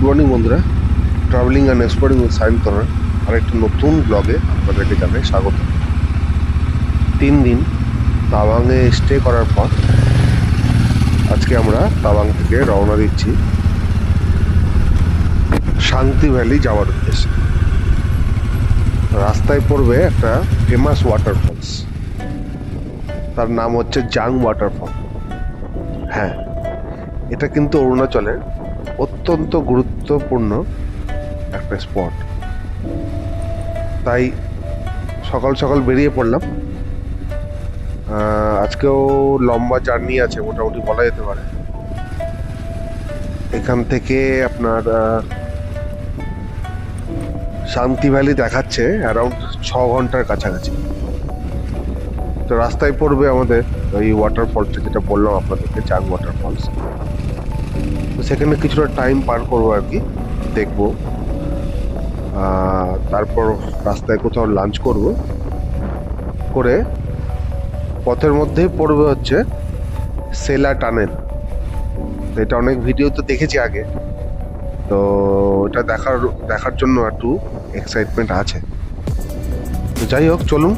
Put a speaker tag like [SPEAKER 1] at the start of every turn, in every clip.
[SPEAKER 1] Morning বন্ধুরা, travelling and exploring with সায়ন্তনের আর একটা নতুন ব্লগে আপনাদেরকে জানাই স্বাগত। 3 দিন তাওয়াংয়ে স্টে করার পর আজকে আমরা তাওয়াং থেকে রওনা দিচ্ছি শান্তি ভ্যালি যাওয়ার উদ্দেশ্যে। রাস্তায় পড়বে একটা ফেমাস ওয়াটারফলস, তার নাম হচ্ছে জাং ওয়াটারফল। হ্যাঁ, এটা কিন্তু অরুণাচলের অত্যন্ত গুরুত্বপূর্ণ একটা স্পট। তাই সকাল সকাল বেরিয়ে পড়লাম। আজকেও লম্বা জার্নি আছে, মোটামুটি বলা যেতে পারে। এখান থেকে আপনার শান্তি ভ্যালি দেখাচ্ছে অ্যারাউন্ড 6 ঘন্টার কাছাকাছি। তো রাস্তায় পড়বে আমাদের ওই ওয়াটারফলটা, যেটা বললাম আপনাদেরকে, জাং ওয়াটারফলস। তো সেখানে কিছুটা টাইম পার করবো আর কি, দেখবো। তারপর রাস্তায় কোথাও লাঞ্চ করব, করে পথের মধ্যেই পড়বে হচ্ছে সেলা টানেল। এটা অনেক ভিডিওতে দেখেছি আগে, তো এটা দেখার জন্য একটু এক্সাইটমেন্ট আছে। তো যাই হোক, চলুন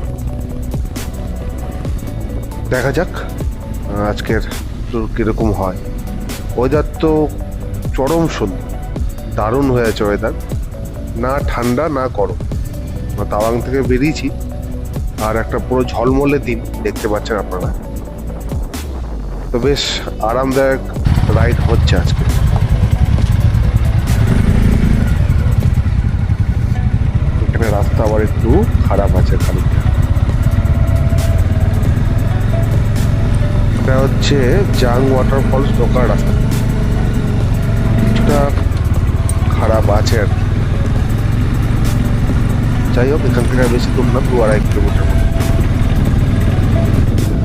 [SPEAKER 1] দেখা যাক আজকের ট্যুর কীরকম হয়। ওয়েদার তো চরম সুন্দর, দারুণ হয়েছে ওয়েদার, না ঠান্ডা না গরম। তাওয়াং থেকে বেরিয়েছি আর একটা পুরো ঝলমলে দিন দেখতে পাচ্ছেন আপনারা। তো বেশ আরামদায়ক রাইড হচ্ছে আজকে। এখানে রাস্তা আবার একটু খারাপ আছে খানিকটা। এটা হচ্ছে জাং ওয়াটারফলস ঢোকার রাস্তা, কিছুটা খারাপ আছে আর কি। যাই হোক, এখান থেকে বেশি দূর না, 2-2.5 কিলোমিটার মতো।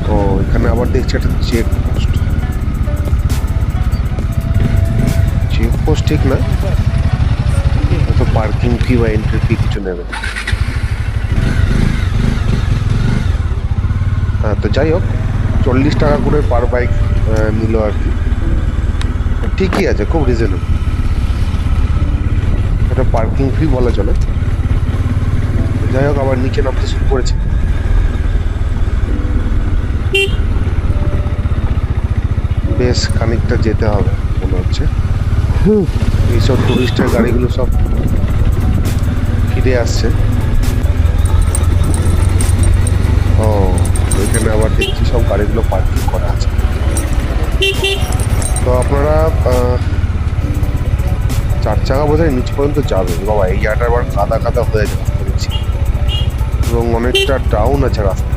[SPEAKER 1] তো এখানে আবার দেখছি একটা চেকপোস্ট ঠিক না, হয়তো পার্কিং ফি বা এন্ট্রি ফি কিছু নেবে। হ্যাঁ, তো যাই হোক, 40 টাকা করে পার বাইক নিল আর কি। ঠিকই আছে, খুব রিজনেবল। এটা পার্কিং ফি বলা চলে। যাই হোক, আবার নিচে নামতে শুরু করেছি। বেশ খানিকটা যেতে হবে মনে হচ্ছে। এইসব টুরিস্টের গাড়িগুলো সব ফিরে আসছে। ও, এখানে আবার দেখছি সব গাড়িগুলো পার্কিং করা আছে। তো আপনারা 4 চাকা বোধহয় নিচ পর্যন্ত যাবে। বাবা, এই জায়গাটা আবার কাদা কাদা হয়ে যাবে দেখছি, এবং অনেকটা ডাউন আছে রাস্তা।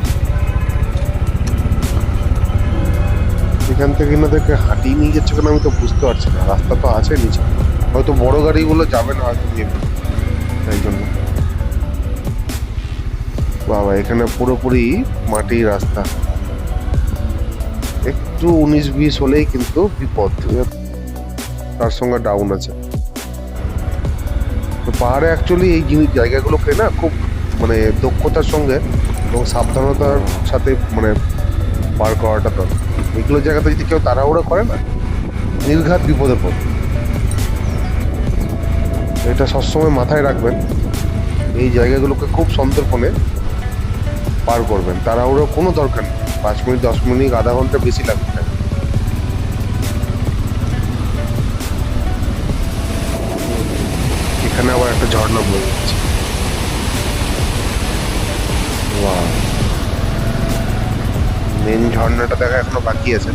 [SPEAKER 1] এখান থেকে এনাদেরকে হাঁটিয়ে নিয়ে যাচ্ছে কেন আমি তো বুঝতে পারছি না। রাস্তা তো আছে নিচে, হয়তো বড় গাড়িগুলো যাবে না হয়তো নেবে, তাই জন্য। বাবা, এখানে পুরোপুরি মাটির রাস্তা, একটু 19-20 হলেই কিন্তু বিপদ, তার সঙ্গে ডাউন আছে। তো পাহাড়ে অ্যাকচুয়ালি এই জায়গাগুলোকে না খুব মানে দক্ষতার সঙ্গে এবং সাবধানতার সাথে মানে পার করাটা দরকার। এগুলো জায়গাতে যদি কেউ তাড়াহুড়ো করে না, নির্ঘাত বিপদে পড়বে। এটা সবসময় মাথায় রাখবেন, এই জায়গাগুলোকে খুব সন্তর্পণে পার করবেন। তাড়াহুড়ো কোনো দরকার নেই, 5 মিনিট 10 মিনিট আধা ঘন্টা বেশি লাগবে না। এখানে আবার একটা ঝর্ণা বয়ে যাচ্ছে। মেন ঝর্ণাটা দেখা এখনো বাকি আছে,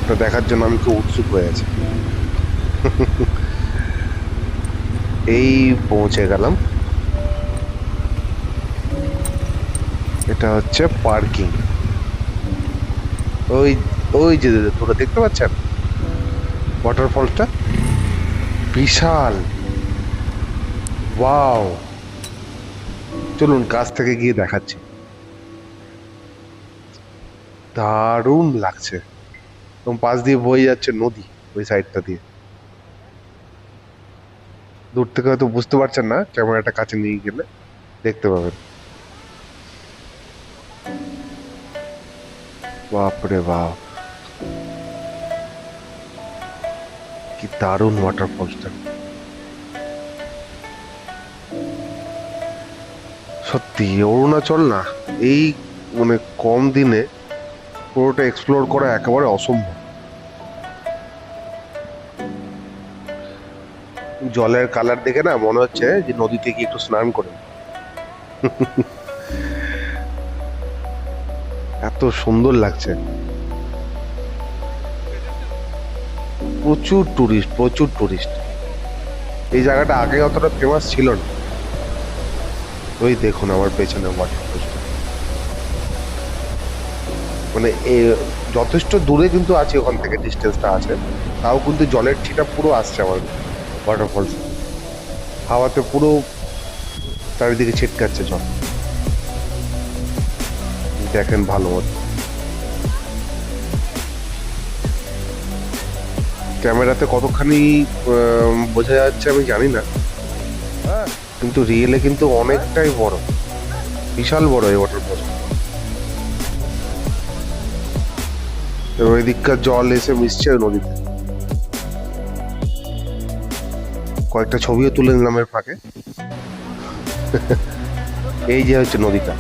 [SPEAKER 1] ওটা দেখার জন্য আমি খুব উৎসুক হয়ে আছি। এই পৌঁছে গেলাম। এটা হচ্ছে পার্কিং। ওই ওই যে তোরা দেখতে পাচ্ছেন ওয়াটারফলটা, বিশাল। ওয়াও, চলুন কাছ থেকে গিয়ে দেখাচ্ছি। দারুণ লাগছে, এবং পাশ দিয়ে বয়ে যাচ্ছে নদী ওই সাইডটা দিয়ে। দূর থেকে হয়তো বুঝতে পারছেন না, ক্যামেরাটা কাছে নিয়ে গেলে দেখতে পাবেন। বাপরে বাপ, কি দারুণ ওয়াটারফলসটা, সত্যি অরুণাচল না এই মানে কম দিনে পুরোটা এক্সপ্লোর করা একেবারে অসম্ভব। জলের কালার দেখে না মনে হচ্ছে যে নদীতে গিয়ে একটু স্নান করে। এত সুন্দর লাগছে। প্রচুর টুরিস্ট, প্রচুর টুরিস্ট। এই জায়গাটা আগে অতটা ফেমাস ছিল না। ওই দেখুন আমার পেছনে ওয়াটারফলসটা, মানে যথেষ্ট দূরে কিন্তু আছে, ওখান থেকে ডিস্টেন্সটা আছে, তাও কিন্তু জলের ছিটা পুরো আসছে আমার ওয়াটারফলস, হাওয়াতে পুরো চারিদিকে ছিটকাচ্ছে জল। দেখেন ভালো মতো, ক্যামেরাতে কতখানি বোঝা যাচ্ছে আমি জানি না, কিন্তু রিয়েলে কিন্তু অনেকটাই বড়, বিশাল বড় এই ওয়াটারফল। ওই দিককার জল এসে মিশছে ওই নদীতে। কয়েকটা ছবিও তুলে নিলাম এর ফাঁকে। এই যে হচ্ছে নদীটা,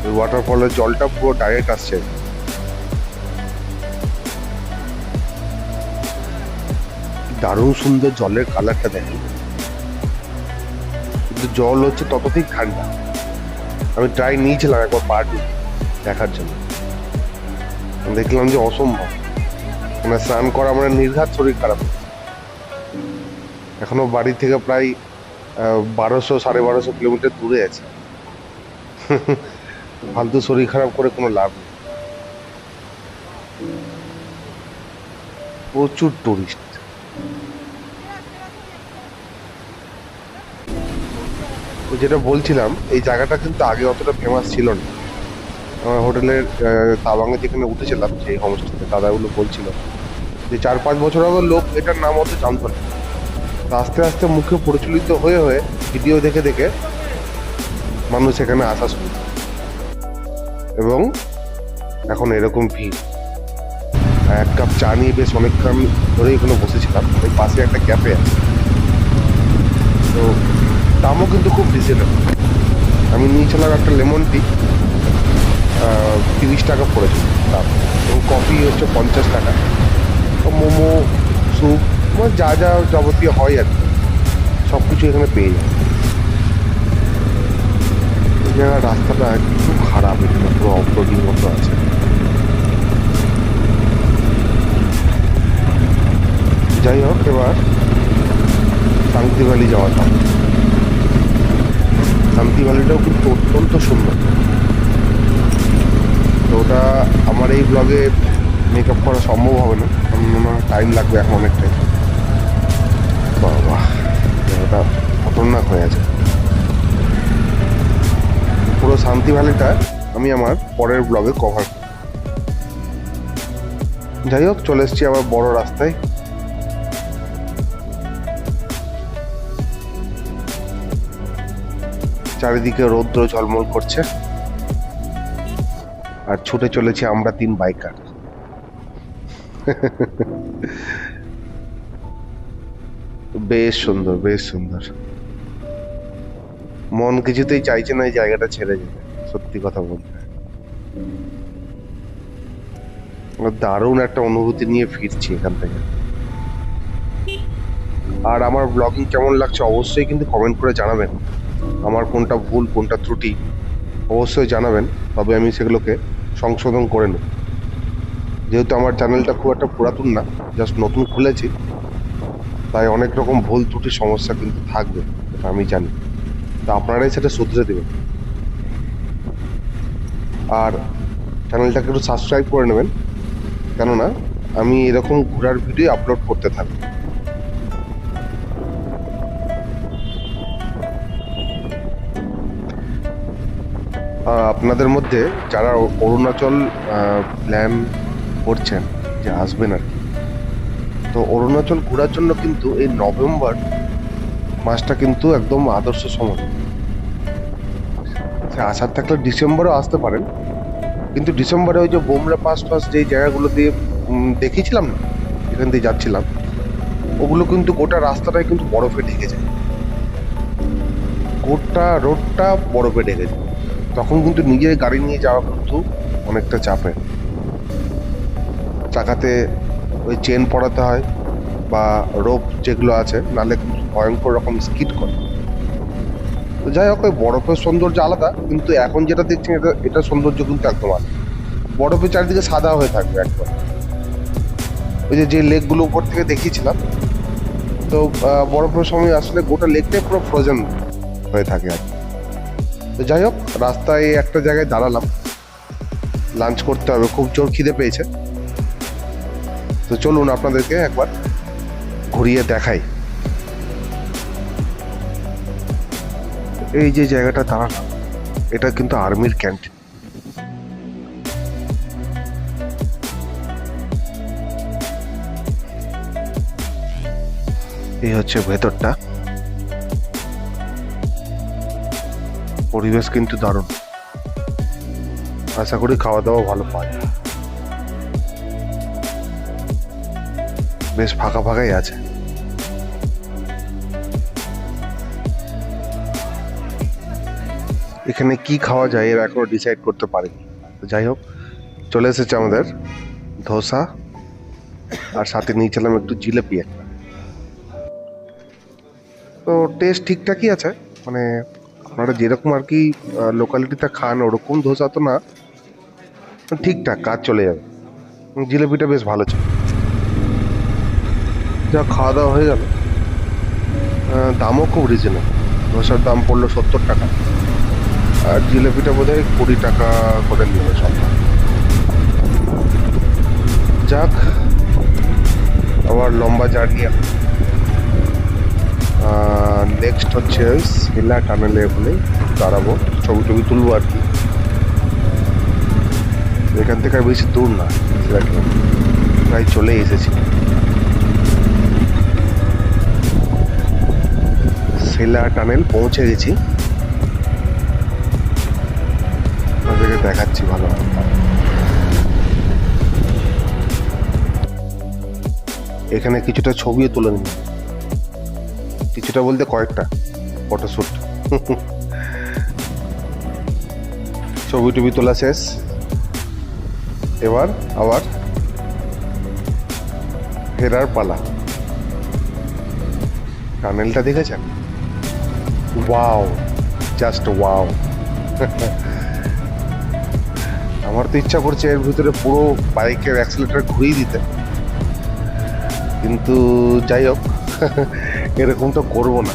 [SPEAKER 1] ওই ওয়াটারফলের জলটা পুরো ডাইরেক্ট আসছে। দারুণ সুন্দর জলের কালারটা দেখেন, কিন্তু জল হচ্ছে ততটাই ঠান্ডা। আমি ট্রাই নিয়েছিলাম একবার পা দেখার জন্য, দেখলাম যে অসম্ভব, মানে স্নান করা মানে নির্ঘাত শরীর খারাপ। এখনো বাড়ি থেকে প্রায় 1200-1250 কিলোমিটার দূরে আছে। ফালতু শরীর খারাপ করে কোনো লাভ নেই। প্রচুর টুরিস্ট। যেটা বলছিলাম, এই জায়গাটা কিন্তু আগে অতটা ফেমাস ছিল না। আমার হোটেলের তাওয়াঙে যেখানে উঠেছিলাম সেই হোমস্টেতে দাদাগুলো বলছিল যে 4-5 বছর আগে লোক এটার নাম অত জানতো না। আস্তে আস্তে মুখে প্রচলিত হয়ে হয়ে ভিডিও দেখে দেখে মানুষ এখানে আসা শুরু, এবং এখন এরকম ভিড়। এক কাপ চা নিয়ে বেশ অনেকক্ষণ ধরেই এখানে বসেছিলাম। ওই পাশে একটা ক্যাফে আছে, তো দামও কিন্তু খুব রিজনেবল। আমি নিয়েছিলাম একটা লেমন টি, 30 টাকা পড়েছিল দাম, এবং কফি হচ্ছে 50 টাকা। মোমো, স্যুপ, যা যা যাবতীয় হয় আর কি, সব কিছু এখানে পেয়ে যায়। এই জায়গার রাস্তাটা একটু খারাপ, এখানে পুরো অপ্রতিম মতো আছে। যাই হোক, এবার শান্তি ভ্যালি যাওয়া যাক। শান্তি ভ্যালিটাও কিন্তু অত্যন্ত সুন্দর, তো ওটা আমার এই ব্লগে মেকআপ করা সম্ভব হবে না, কারণ টাইম লাগবে এখন অনেকটাই। বাবা, জায়গাটা খতরনাক হয়ে আছে। পুরো শান্তি ভ্যালিটা আমি আমার পরের ব্লগে কভার করব। যাই হোক, চলে এসেছি আবার বড় রাস্তায়। চারিদিকে রৌদ্র ঝলমল করছে, আর ছুটে চলেছি আমরা 3 বাইকার। বেশ সুন্দর, বেশ সুন্দর। মন কিছুতেই চাইছে না এই জায়গাটা ছেড়ে যেতে, সত্যি কথা বলতে। দারুণ একটা অনুভূতি নিয়ে ফিরছি এখান থেকে। আর আমার ব্লগিং কেমন লাগছে অবশ্যই কিন্তু কমেন্ট করে জানাবেন। আমার কোনটা ভুল, কোনটা ত্রুটি অবশ্যই জানাবেন, তবে আমি সেগুলোকে সংশোধন করে নেব। যেহেতু আমার চ্যানেলটা খুব একটা পুরাতন না, জাস্ট নতুন খুলেছি, তাই অনেক রকম ভুল ত্রুটির সমস্যা কিন্তু থাকবে, আমি জানি। তা আপনারাই সেটা শুধরে দেবেন। আর চ্যানেলটাকে একটু সাবস্ক্রাইব করে নেবেন, কেননা আমি এরকম ঘোরার ভিডিও আপলোড করতে থাকি। আপনাদের মধ্যে যারা অরুণাচল প্ল্যান করছেন যে আসবেন আর কি, তো অরুণাচল ঘোরার জন্য কিন্তু এই নভেম্বর মাসটা কিন্তু একদম আদর্শ সময়। আসার থাকলে ডিসেম্বরেও আসতে পারেন, কিন্তু ডিসেম্বরে ওই যে বোমরা পাস যেই জায়গাগুলো দিয়ে দেখিয়েছিলাম না, এখান দিয়ে যাচ্ছিলাম, ওগুলো কিন্তু গোটা রাস্তাটাই কিন্তু বরফে ঢেকে যায়, গোটা রোডটা বরফে ঢেকে যায়। তখন কিন্তু নিজের গাড়ি নিয়ে যাওয়া কিন্তু অনেকটা চাপের। চাকাতে ওই চেন পরাতে হয় বা রোপ যেগুলো আছে, নাহলে কিন্তু ভয়ঙ্কর রকম স্কিড করে। তো যাই হোক, ওই বরফের সৌন্দর্য আলাদা, কিন্তু এখন যেটা দেখছেন এটা সৌন্দর্য কিন্তু একদম আলাদা। বরফের চারিদিকে সাদা হয়ে থাকবে একদম। ওই যে লেকগুলো উপর থেকে দেখিয়েছিলাম, তো বরফের সময় আসলে গোটা লেকটাই পুরো ফ্রোজেন হয়ে থাকে আর কি। তো যাই হোক, রাস্তায় একটা জায়গায় দাঁড়ালাম, লাঞ্চ করতে হবে, খুব জোর খিদে পেয়েছে। তো চলুন আপনাদেরকে একবার ঘুরিয়ে দেখাই। এই যে জায়গাটা দাঁড়ালাম, এটা কিন্তু আর্মির ক্যান্টিন। এই হচ্ছে ভেতরটা, পরিবেশ কিন্তু দারুণ। আশা করি খাওয়া দাওয়া ভালো পায়। বেশ ফাঁকা ফাঁকাই আছে। এখানে কি খাওয়া যায় এরা এখনো ডিসাইড করতে পারেনি। যাই হোক, চলে এসেছে আমাদের ধোসা, আর সাথে নিয়েছিলাম একটু জিলেপি একটা। তো টেস্ট ঠিকঠাকই আছে, মানে আপনারা যেরকম আর কি লোকালিটিতে খান ওরকম ধোসা তো না, ঠিকঠাক কাজ চলে যাবে। জিলেপিটা বেশ ভালো ছিল। যা খাওয়া দাওয়া হয়ে গেল, দামও খুব রিজনেবল। ধোসার দাম পড়লো 70 টাকা, আর জিলেপিটা বোধ হয় 20 টাকা করে নিল সব। যাক, আবার লম্বা জার্নি। নেক্সট হচ্ছে শিলা টানেলে বলে দাঁড়াবো, ছবি টবি তুলবো আর কি। এখান থেকে আর বেশি দূর না, শিলা টানেল প্রায় চলে এসেছি। শিলা টানেল পৌঁছে গেছি, আপনাদেরকে দেখাচ্ছি ভালো। এখানে কিছুটা ছবিও তুলে নিই, কিছুটা বলতে কয়েকটা ফটোশ্যুট। ছবি টবি তোলা শেষ, এবার আবার ফেরার পালা। টানেলটা দেখেছেন? Wow, just wow. আমার তো ইচ্ছা করছে এর ভিতরে পুরো বাইকের অ্যাক্সিলারেটর ঘুরিয়ে দিতে, কিন্তু যাই হোক, এরকম তো করবো না।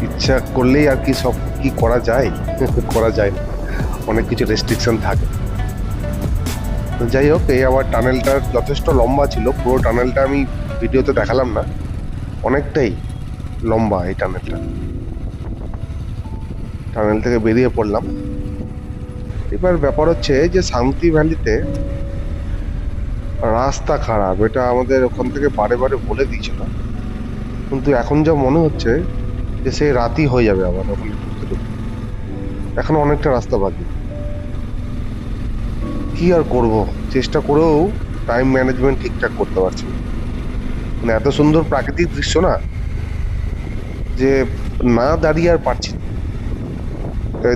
[SPEAKER 1] ইচ্ছা করলেই আর কি সব কি করা যায়, করা যায় না, অনেক কিছু রেস্ট্রিকশন থাকে। তো যাই হোক, এই আবার টানেলটা যথেষ্ট লম্বা ছিল। পুরো টানেলটা আমি ভিডিওতে দেখালাম না, অনেকটাই লম্বা এই টানেলটা। টানেল থেকে বেরিয়ে পড়লাম। এবার ব্যাপার হচ্ছে যে শান্তি ভ্যালিতে রাস্তা খারাপ, এটা আমাদের ওখান থেকে বারে বারে বলে দিয়েছিল, কিন্তু এখন যা মনে হচ্ছে যে সেই রাতই হয়ে যাবে আবার ওখানে ঢুকতে ঢুকতে। এখন অনেকটা রাস্তা বাকি, কি আর করব, চেষ্টা করেও টাইম ম্যানেজমেন্ট ঠিকঠাক করতে পারছি না। মানে এত সুন্দর প্রাকৃতিক দৃশ্য না, যে না দাঁড়িয়ে আর পারছি না।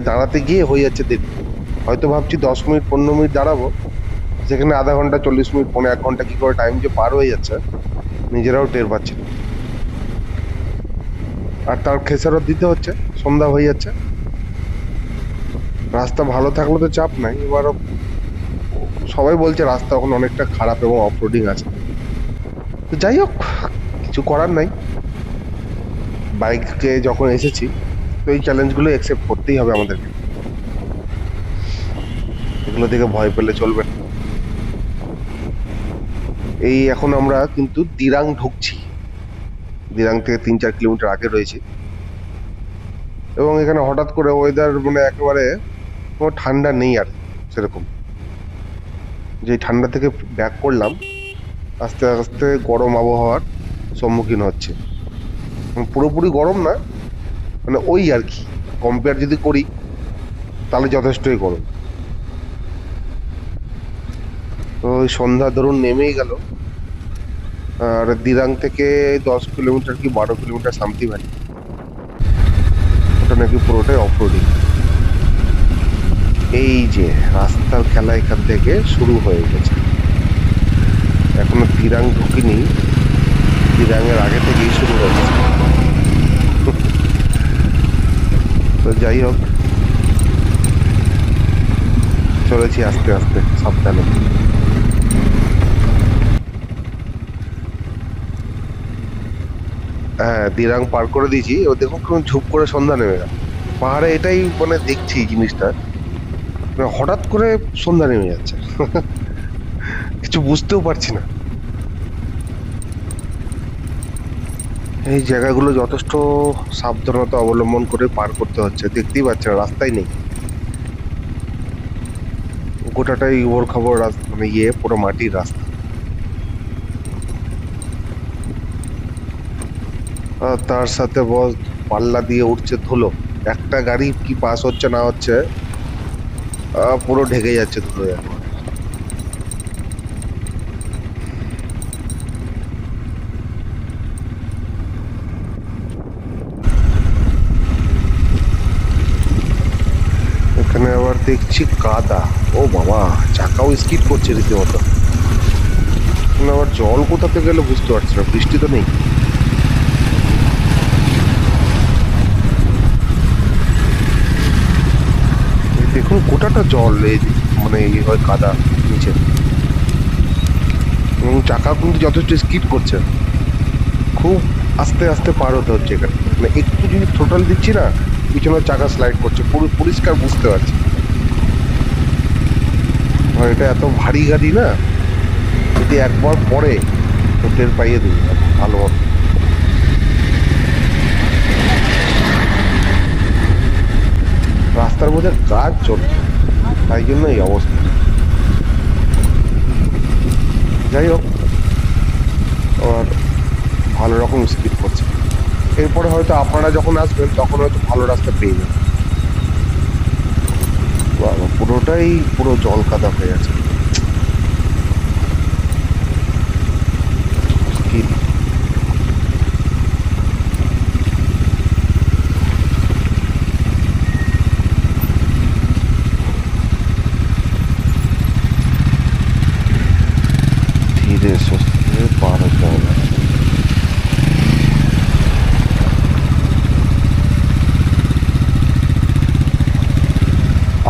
[SPEAKER 1] দাঁড়াতে গিয়ে হয়ে যাচ্ছে দেরি। হয়তো ভাবছি 10 মিনিট 15 মিনিট দাঁড়াবো, সেখানে আধা ঘন্টা 40 মিনিট 1 ঘন্টা কি করে টাইম যে পার হয়ে যাচ্ছে নিজেরাও টের পাচ্ছি না। আর তার খেসারত দিতে হচ্ছে, সন্ধ্যা হয়ে যাচ্ছে। রাস্তা ভালো থাকলে তো চাপ নাই, এবার সবাই বলছে রাস্তা এখন অনেকটা খারাপ এবং অফ রোডিং আছে। তো যাই হোক, কিছু করার নাই, বাইকে যখন এসেছি তো এই চ্যালেঞ্জগুলো অ্যাকসেপ্ট করতেই হবে আমাদেরকে। এগুলো থেকে ভয় পেলে চলবে না। এই এখন আমরা কিন্তু দিরাং ঢুকছি, দিরাং থেকে 3-4 কিলোমিটার আগে রয়েছি। এবং এখানে হঠাৎ করে ওয়েদার মানে একেবারে কোনো ঠান্ডা নেই আর সেরকম। যে ঠান্ডা থেকে ব্যাক করলাম, আস্তে আস্তে গরম আবহাওয়ার সম্মুখীন হচ্ছে। পুরোপুরি গরম না, মানে ওই আর কি, কম্পেয়ার যদি করি তাহলে যথেষ্টই গরম। তো ওই সন্ধ্যা ধরুন নেমেই গেল। আর দিরাং থেকে 10 কিলোমিটার কি 12 কিলোমিটার শান্তি ভ্যালি, ওটা নাকি পুরোটাই অফ রোডিং। এই যে রাস্তার খেলা এখান থেকে শুরু হয়ে গেছে। এখনো দিরাং ঢুকিনি, দিরাংয়ের আগে থেকেই শুরু হয়ে গেছে। তো যাই হোক, চলেছি আস্তে আস্তে সাবধানে। হ্যাঁ, দিরাং পার করে দিয়েছি। ও দেখুন কেমন ঝুপ করে সন্ধ্যা নেমে গেল। পাহাড়ে এটাই মানে দেখছি জিনিসটা, মানে হঠাৎ করে সন্ধ্যা নেমে যাচ্ছে। কিছু বুঝতেও পারছি না। এই জায়গাগুলো যথেষ্ট সাবধানতা অবলম্বন করে পার করতে হচ্ছে। দেখতেই পাচ্ছেন রাস্তাই নেই, গোটাটাই ওর খবর রাস্তা, মানে পুরো মাটির রাস্তা। আর তার সাথে বস পাল্লা দিয়ে উঠছে ধুলো। একটা গাড়ি কি পাস হচ্ছে না হচ্ছে, পুরো ঢেকে যাচ্ছে ধুলো একবার। এখানে আবার দেখছি কাদা। ও বাবা, চাকাও স্কিড করছে রীতিমতো। এখানে আবার জল কোথা থেকে গেলে বুঝতে পারছি না, বৃষ্টি তো নেই। এই দেখুন গোটাটা জল, এই মানে এই হয় কাদা নিচে, এবং চাকা কিন্তু যথেষ্ট স্কিড করছে। খুব আস্তে আস্তে পার হতে হচ্ছে এখানে, মানে একটু যদি থ্রোটল দিচ্ছি না, পিছনের চাকা স্লাইড করছে, পুরো পরিষ্কার বুঝতে পারছি। আর এটা এত ভারী গাড়ি না, যদি একবার পরে তো টের পাইয়ে দেবে ভালো মতো। রাস্তার মধ্যে কাজ চলছে, তাই জন্য এই অবস্থা। যাই হোক, আর ভালো রকম স্পিড করছে। এরপরে হয়তো আপনারা যখন আসবেন তখন হয়তো ভালো রাস্তা পেয়ে যাবেন। বাবা, পুরোটাই পুরো জল কাদা হয়ে আছে। মুশকিল। ধীরে সুস্থে পার হতে হবে।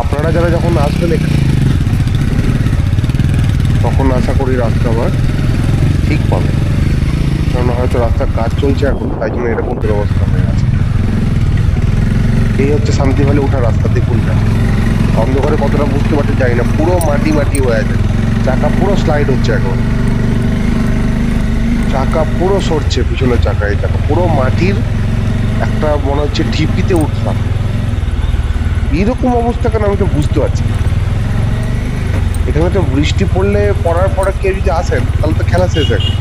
[SPEAKER 1] আপনারা যারা যখন আসবেন এখানে, তখন আশা করি রাস্তা আবার ঠিক পাবেন। কারণ হয়তো রাস্তার কাজ চলছে এখন, তাই জন্য এরকম দুরবস্থা হয়ে আছে। এই হচ্ছে শান্তি ভ্যালি ওঠার রাস্তা, দেখুন যা অন্ধকারে কতটা বুঝতে পারতে চাই না, পুরো মাটি মাটি হয়ে আছে। চাকা পুরো স্লাইড হচ্ছে এখন, চাকা পুরো সরছে, পিছনের চাকা, এই চাকা পুরো মাটির একটা মনে হচ্ছে ঢিপিতে উঠলাম। এইরকম অবস্থা কেন আমি তো বুঝতে পারছি না। এখানে তো বৃষ্টি পড়লে, পড়ার পরে কেউ যদি আসেন তাহলে তো খেলা শেষ এখন,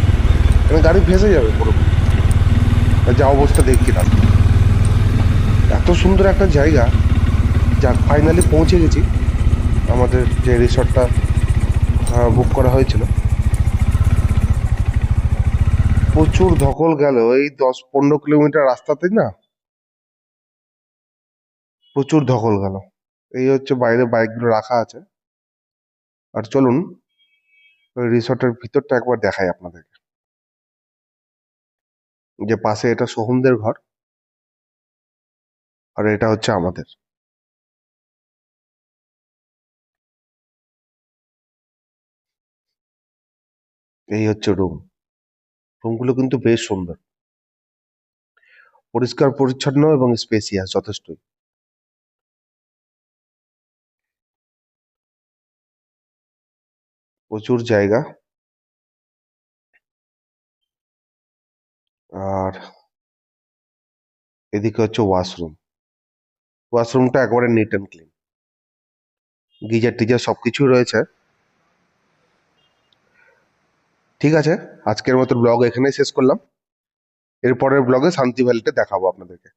[SPEAKER 1] এখানে গাড়ি ভেসে যাবে পুরো। যা অবস্থা দেখছি না, এত সুন্দর একটা জায়গা। যাক, ফাইনালি পৌঁছে গেছি আমাদের যে রিসর্টটা বুক করা হয়েছিল। প্রচুর ধকল গেল এই 10-15 কিলোমিটার রাস্তাতে না, প্রচুর ধকল গেল। এই হচ্ছে বাইরে বাইকগুলো রাখা আছে। আর চলুন ওই রিসর্টের ভিতরটা একবার দেখাই আপনাদেরকে। যে পাশে এটা সোহমদের ঘর, আর এটা হচ্ছে আমাদের। এই হচ্ছে রুম। রুমগুলো কিন্তু বেশ সুন্দর, পরিষ্কার পরিচ্ছন্ন এবং স্পেসিয়াস যথেষ্টই। প্রচুর জায়গা। আর এদিকে হচ্ছে ওয়াশরুম। ওয়াশরুমটা একবারে neat and clean, geyser teaser সবকিছুই রয়েছে। ঠিক আছে, আজকের মতো ব্লগ এখানেই শেষ করলাম। এরপরের ব্লগে শান্তি ভ্যালিতে দেখাবো আপনাদেরকে।